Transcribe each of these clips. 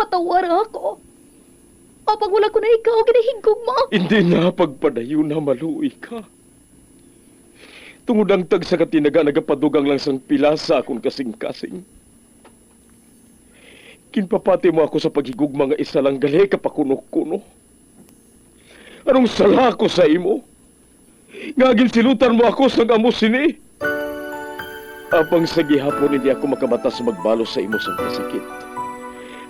patawar ako. Apag wala ko na ikaw, ginahigugma. Hindi na pagpadayo na maluoy ka. Tungod ang tag sa katinaga nagapadugang lang sang pilasa akong kasing-kasing. Kinpapati mo ako sa paghigugma nga isa lang gali kapakuno-kuno. Anong sala ko sa imo? Ngagin silutan mo ako sa amo sini. Apang sa gihapon hindi ako makabatas magbalo sa imo sang kasakit.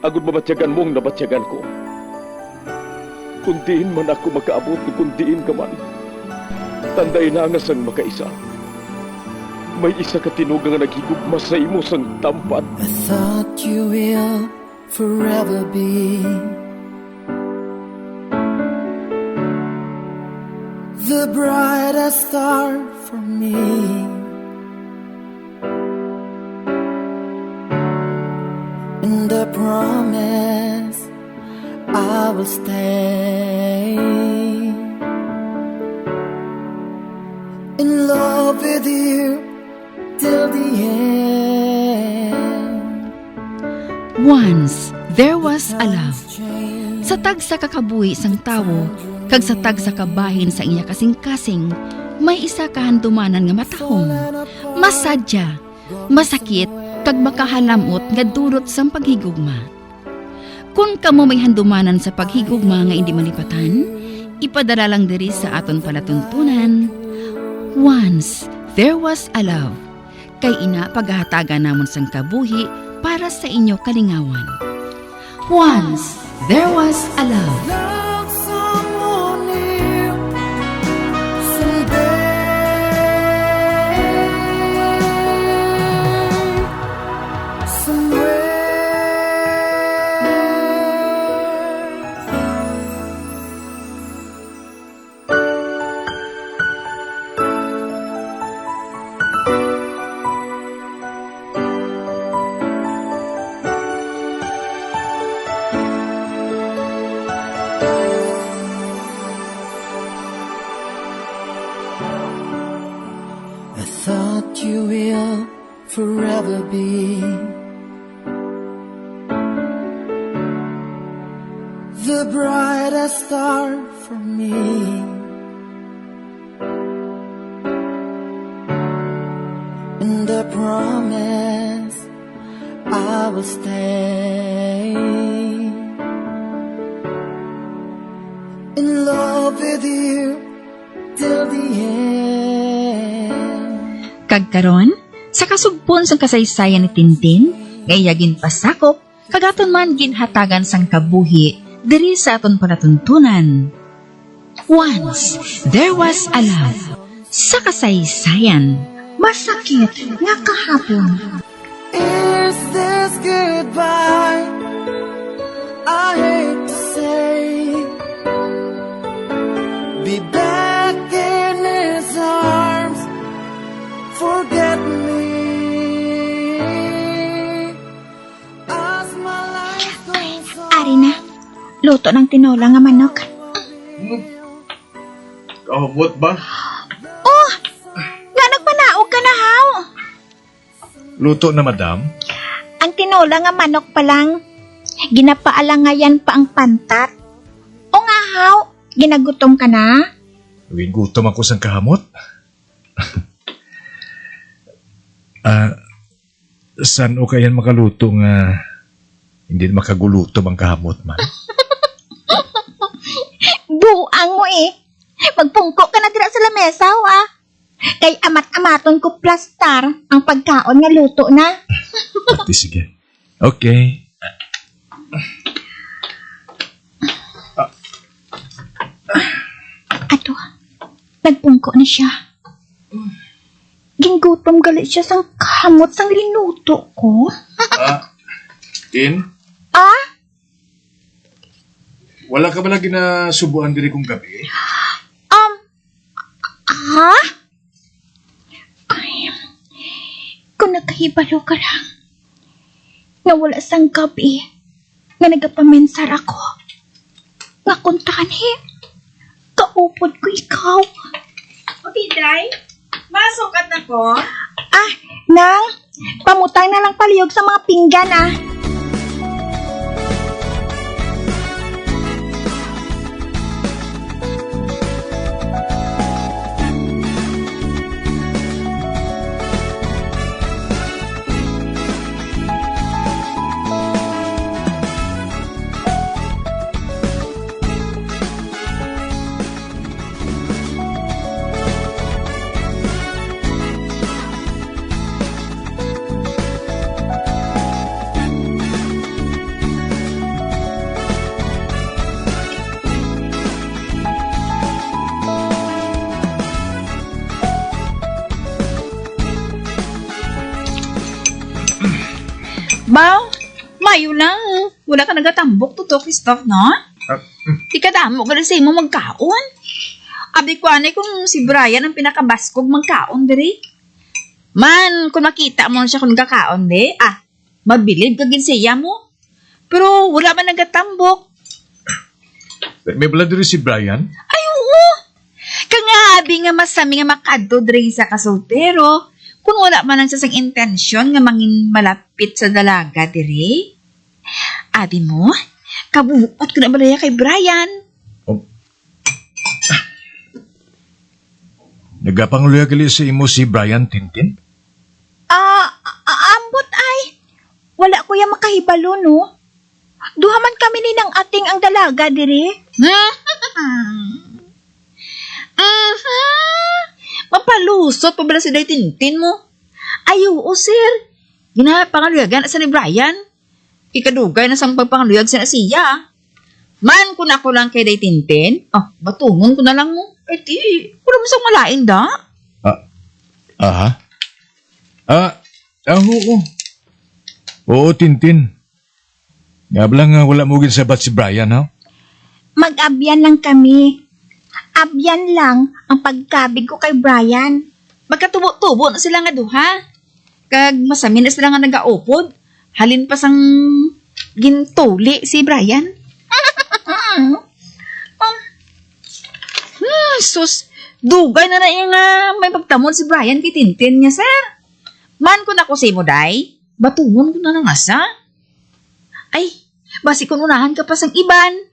Agud mabatyagan mong nabatyagan ko. Kundiin man ako makaabot, kundiin ka man. Tanday na nga sang makaisa. May isa ka tinugang nga naghigugma sa imo sang tampat. I thought you will forever be the brightest star for me. And I promise I will stay in love with you till the end. Once, there was a love. Sa tag sa kakabuhi sang tawo, kag sa tag sa kabahin sa iya kasing-kasing, may isa kahandumanan nga matahong, masadya, masakit, kag makahalamot nga durot sang paghigugma. Kung kamo may handumanan sa paghigugma nga hindi malipatan, ipadala lang diri sa aton palatuntunan. Once, there was a love. Kay ina paghahatagan namon sang kabuhi para sa inyo kalingawan. Once, there was a love. Love someone new someday, somewhere. I thought you will forever be the brightest star for me. And I promise I will stay in love with you till the end. Kagkaron, sa kasugpon sang kasaysayan ni Tintin, ngayagin pasakop, kagaton man ginhatagan sang kabuhi, diri sa aton palatuntunan. Once, there was a love. Sa kasaysayan, masakit nga kahapon. Is this goodbye? I hate to say, be back in his arms, forget me. As my life goes on. Ari na, luto ng tinola nga manok. Kahubot ba? Oh, nga nagpanaog ka na, haw. Luto na, madam? Ang tinola nga manok pa lang, ginapaalangayan pa ang pantat. O nga, haw, ginagutom ka na? Uwing gutom ako sang kahamot. San o kayan makaluto nga hindi makagulutom ang kahamot man? Buang mo eh. Magpungko ka na dira sa lamesa, wa. Kay amat-amaton ko plastar ang pagkaon nga luto na. Pati sige. Okay. Ato, nagpungko na siya. Ginggutom galit siya sang kamot sang linuto ko. Tin? Ah? Wala ka ba lagi na subuan diri kong gabi? Ha? Ay, kung nakahibalo ka lang, nawala sang gabi, nga nagapamensar ako, nga kuntahan kaupod ko ikaw. O, Tiday, masukat na ko. Ah, nang, pamutang na lang palihog sa mga pinggan ah. Baw, mayo lang. Wala ka nagatambok to, Christoph, no? Di ka damo ka sa imo magkaon. Abi ko anay kung si Brian ang pinakabaskog magkaon, diri. Man, kung makita mo siya kung kakaon, di, mabilib ka gin siya mo. Pero wala man nagatambok. May bala diri si Brian? Ay, oo. Kangabi nga masami nga makadto diri sa kasoltero. Kung wala man ang sasang intensyon nga mangin malapit sa dalaga diri. Abi mo, kabuot ko na balaya kay Brian. Oh. Nagapanguluya gali sa imo si Brian, Tintin? Ambot ay. Wala ko yung makahibalo, no? Duhaman kami ni ng ating ang dalaga, diri. Mapalusot pa bala si Day Tintin mo. Ay, oo, sir. Ginapangaluyagan sa ni Brian. Ikadugay na sa pagpangaluyag sa siya. Man, kung ako lang kay Day Tintin, batungon ko na lang mo. Eh, di, wala mo sang malain da. Oo. Oo, Tintin. Nga lang wala mo sabat si Brian, ha? Mag-abyan lang kami. Abyan lang ang pagkabig ko kay Brian. Magkatubo-tubo na sila nga duha. Kag masami na sila nga nag-aupod. Halin pa sang gintuli si Brian. Sus, dugay na yung may pagtamon si Brian kay Tintin niya, sir. Man ko na ko si mo, day. Batungon ko na lang asa. Ay, basi kung unahan ka pa sang iban.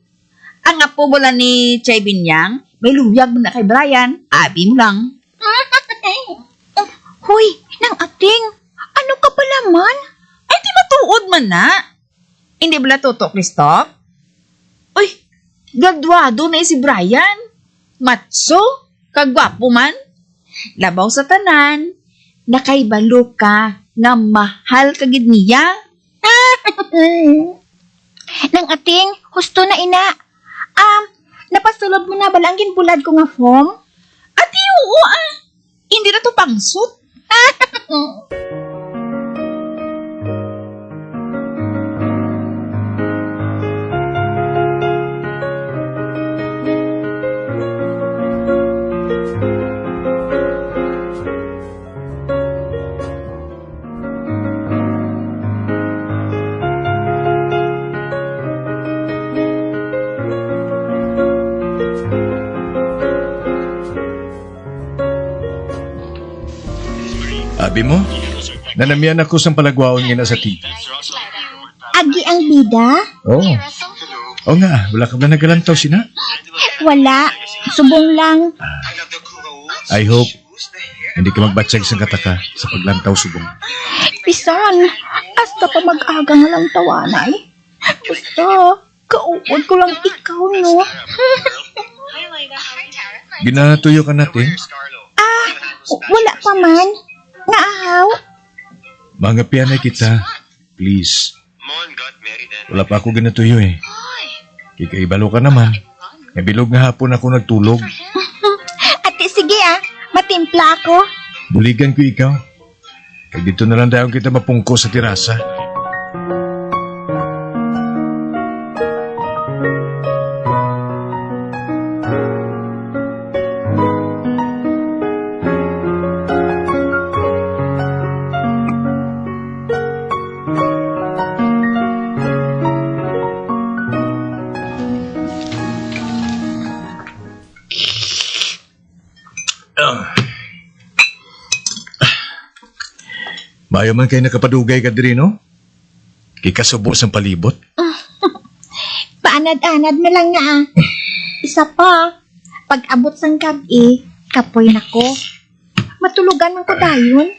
Ang apo bola ni Chay Binyang, may luyag mo na kay Brian. Abi mo lang. Hoy, nang ating, ano ka pala man? Ay, di matuod man na. Hindi bala toto, Christoph? Uy, graduado na si Brian. Matso, kagwapo man. Labaw sa tanan, nakaibalo ka nga mahal kagid niya. Nang ating, husto na ina. Napasulod mo na balangin bulad ko nga form? Ati, oo Hindi na to pangsut. Abi mo? Nanamian ako sa palagwaon nga na sa TV. Agi ang bida? Oo. Oo nga, wala ka ba nagalantaw sina? Wala. Subong lang. I hope hindi ka magbatsag sa kataka sa paglantaw subong. Pisan, hasta pa mag-aga nga lang tawanay. Basta, kauod ko lang ikaw, no? Ginatuyo ka natin. Wala pa man. Naahaw. Mga pianay kita. Please. Wala pa ako ginatuyo eh. Kikaibalo ka naman. Nabilog nga hapon ako nagtulog. Ate, sige matimpla ako. Buligan ko ikaw. Kaya dito na lang tayo kita mapungko sa tirasa. Maayo man kayo nakapadugay ka diri, no? Kikasubos ang palibot. Paanad-anad na lang nga. Isa pa, pag abot sang gabi, kapoy na ko. Matulugan man ko dayon.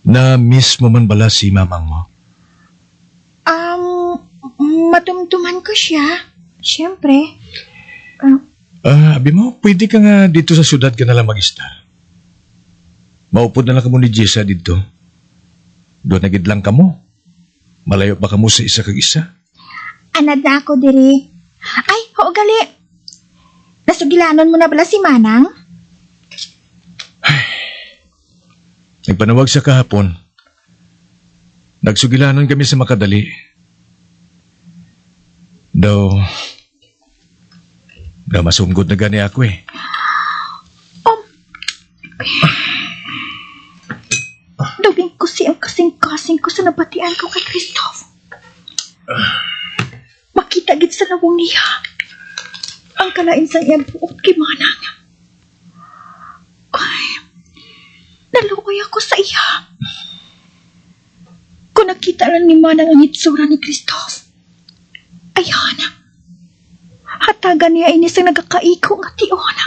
Na-miss mo man bala si mamang mo? Matumtuman ko siya. Siyempre. Abi mo, pwede ka nga dito sa syudad ka nalang mag-istar. Maupod na lang ka mo ni Jessa dito. Doon nagidlang ka mo. Malayo pa ka mo sa isa kag isa. Anad na ako diri. Ay, oo gali. Nasugilanon mo na bala si Manang? Nagpanawag sa kahapon. Nagsugilanon kami sa makadali. Daw masumgod na gani ako eh. Duging ko siyang kasing-kasing ko sa nabatian ko kay Christoph. Makita gid sa lawong niya. Ang kalain sa iyang buot kay manang. Ay, naluoy ako sa iya. Kung nakita lang ni manang ang itsura ni Christoph, ayan, hatagan niya inis ang nagakaiko nga tiyon.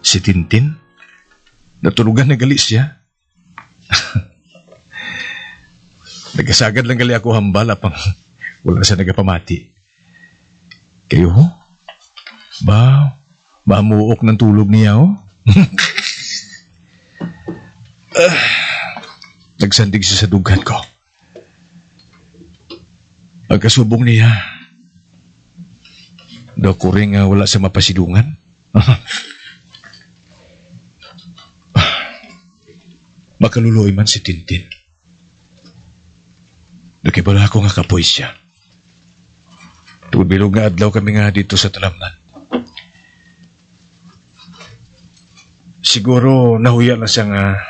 Si Tintin? Natulugan na gali siya. Nagasagad lang gali ako hambal apang wala siya nagapamati. Kayo ho? Mamuok ng tulog niya ho? Nagsandig siya sa dugan ko. Ang kasubong niya, daw ko rin wala sa mapasidungan. Makaluluoy man si Tintin. Nakibala ako nga kapoy siya. Tungod bilog nga adlaw kami nga dito sa talamnan. Siguro nahuya na siya nga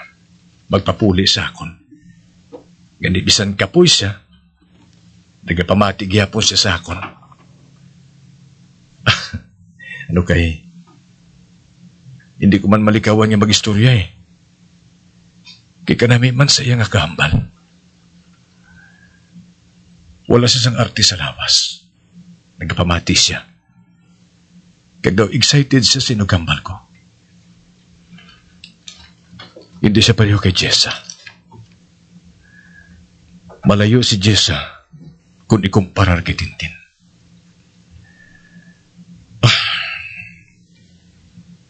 magpapuli sa akon. Gani bisan kapoy siya, nagapamati gyapon siya sa akon. Ano kay? Hindi ko man malikawan nga mag-istorya eh. Kay kanami man sa iya nga kahambal. Wala siya sang arte sa lawas. Nagpamati siya. Kag daw excited siya sinugambal ko. Hindi siya pareho kay Jessa. Malayo si Jessa kung ikumparar kay Tintin.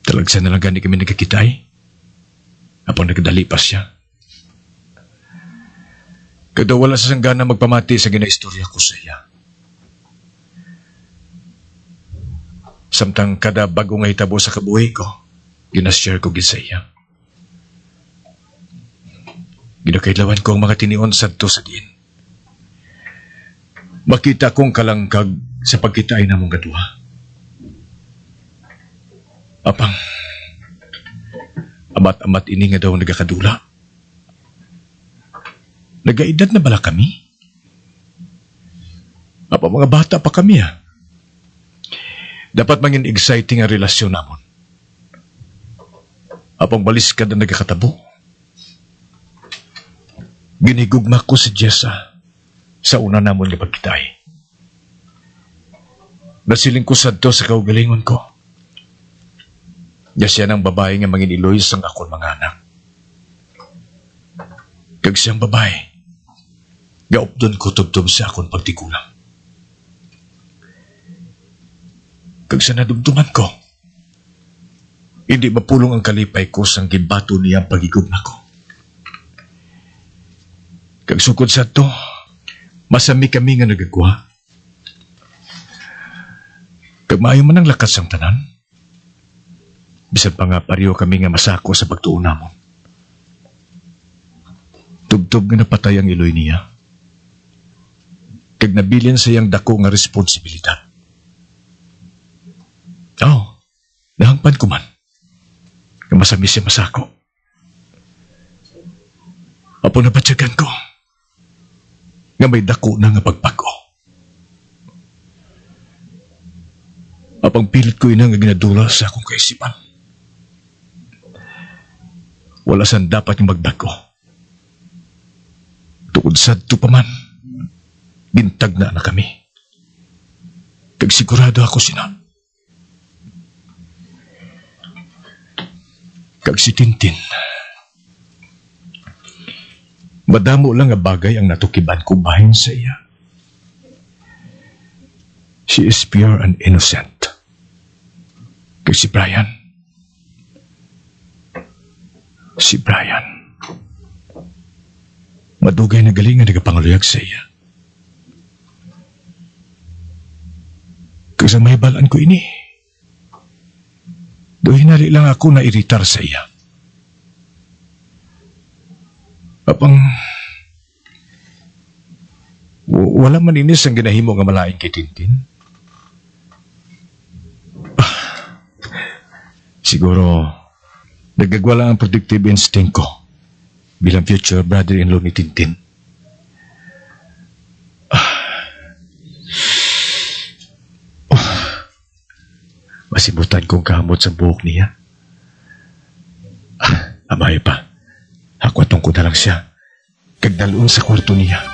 Talagsa na lang gani kami nagkakitay. Apang nagdali pa siya. Kada wala sa sanggana magpamati sa ginaistorya ko sa iya. Samtang kada bago nga hitabo sa kabuhay ko, ginashare ko gid sa iya. Ginakailawan ko ang mga tinion sadto sa diin. Makita kong kalangkag sa pagkitaay na mong gadwa. Apang, amat-amat ini nga daw nagakadula. Nagaedad na bala kami? Apa mga bata pa kami ha? Dapat mangin exciting ang relasyon namon. Apang balis ka na nagkakatabo. Ginigugma ko si Jessa sa una namon nga pagkitay. Nasiling ko sadto sa kaugalingon ko. Nga siya ng babae nga mangin iloy sang akon mga anak. Kag siyang babae, gaupdon ko tubtob sa akon pagtikulang. Kag sa nadumduman ko, hindi mapulong ang kalipay ko sang gibato niyang pagigugma ko. Kag sukod sa to, masami kami nga nagagwa. Kag maayo man ang lakas ang tanan. Bisan pa nga pariyo kami nga masako sa pagtuon namon. Tubtob nga napatay ang iloy niya. Kag nabilin sa iyang dako nga responsibilidad. Nahangpan ko man. Nga masami siya masako. Apo napatsyagan ko. Nga may dako na nga pagpago. Apang pilit ko inang ginadula sa akong kaisipan. Wala saan dapat yung magbago. Tukod sadto pa man, bintag na kami. Kag sigurado ako sinan. Kag si Tintin. Madamo lang nga bagay ang natukiban ko bahin sa iya. She is pure and innocent. Kag si Brian. Si Brian. Madugay na galing nga nagapanguluyag sa iya. Kag sa may balaan ko ini. Doon hinali lang ako na iritar sa iya. Apang wala man inis ang ginahimo nga malaing kay Tintin. Siguro nagagwala ang protective instinct ko bilang future brother-in-law ni Tintin. Masibutan kong kamot sa buhok niya. Amay pa. Hakwatong ko na lang siya. Kagdaloon sa kwarto niya.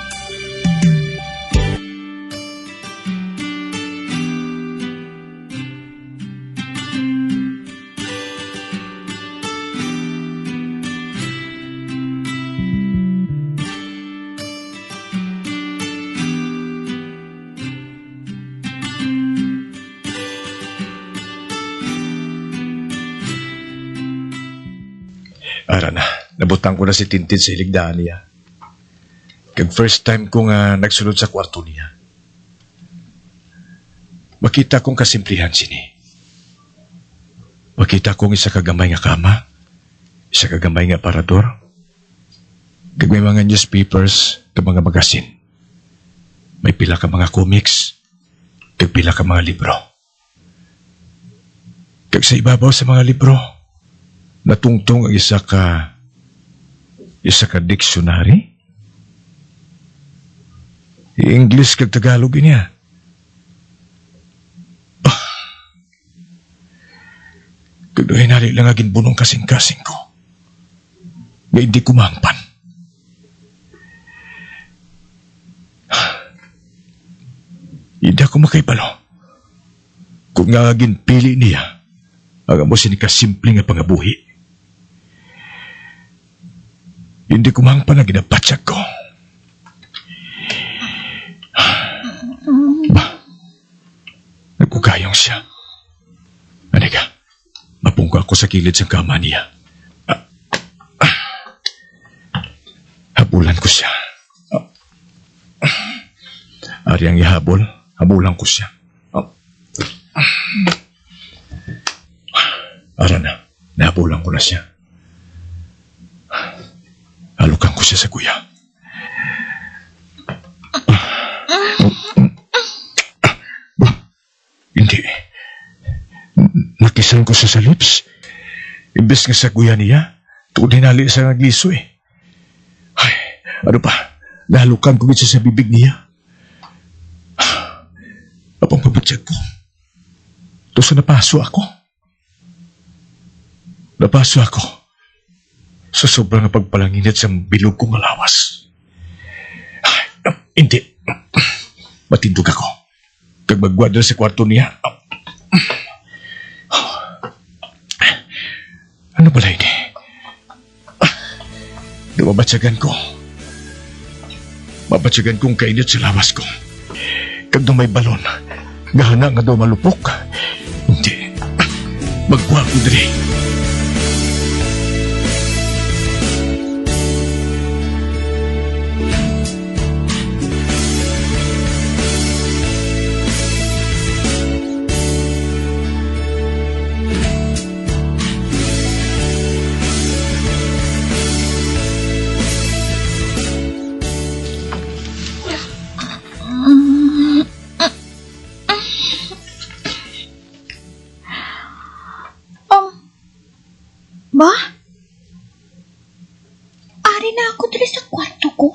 Ara na, nabutang ko na si Tintin sa iligdaan niya. Kag first time ko nga nagsulod sa kwarto niya. Makita kong kasimplihan sini. Makita kong isa kagamay nga kama, isa kagamay nga aparador, kag may mga newspapers kag mga magasin. May pila ka mga comics, kag pila ka mga libro. Kag sa ibabaw sa mga libro, natungtong ang isa ka dictionary. English kag Tagalog niya. Kag doon hinali lang aging bunong kasing-kasing ko. Nga hindi kumangpan. Hindi ako makaibalo. Kung nga aging pili niya, ang amo sinikasimple nga pangabuhi. Hindi ko mang pa na ginapatsag ko. Nagkukayong siya. Anika, mapungko ako sa kilid sa kama niya. Habulan ko siya. Ari ang ihabol, habulan ko siya. Ara na, nahabulan ko na siya. Halukan ko siya sa kuya. Hindi. Nakisan ko siya sa lips. Imbes nga sa kuya niya, tuod hinali sa nagliso eh. Ay, ano pa, nahalukan ko siya sa bibig niya. Apang pabatsag ko. Tapos napaso ako. Napaso ako sa sobrang pagpalanginit sa bilog kong alawas. Ay, hindi. Matindog ako. Kag magwadal sa kwarto niya. Ano pala ini? Mabatsagan ko. Mabatsagan kong kainit sa lawas ko. Kag na may balon, gahana nga daw malupok. Hindi. Magkuha ko diri. Ba? Ari na ako dali sa kwarto ko.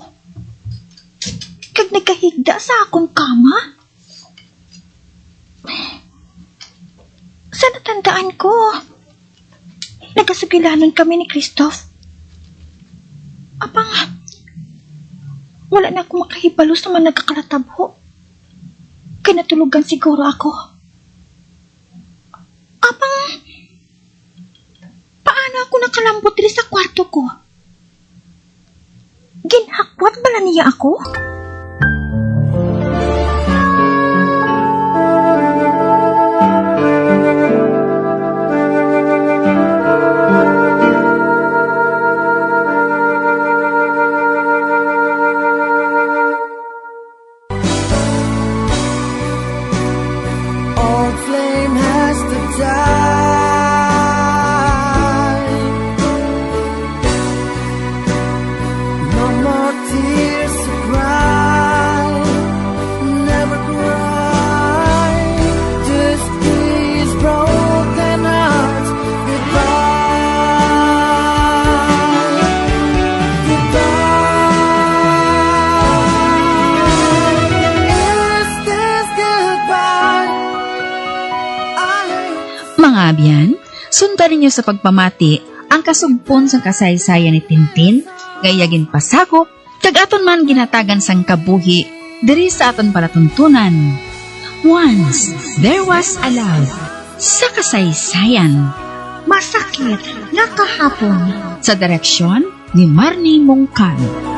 Kag nagkahigda sa akong kama. Nagasugilanon kami ni Christoph. Apang, wala na akong makahibalo sa mga nagkakalatabho. Kaya natulugan siguro ako. Apang, paano ako nakalambot rin sa kwarto ko? Ginhakwat bala niya ako? Old flame has to die. No more tears to cry. Never cry. Just these broken hearts goodbye. Goodbye. Is this goodbye? Mga abyan, sundan ninyo sa pagpamati ang kasugpon sa kasaysayan ni Tintin, gayagin pasakop, kag aton man ginatagan sang kabuhi, diri sa aton palatuntunan. Once, there was a love sa kasaysayan. Masakit na kahapon. Sa direksyon ni Marnie Mongkan.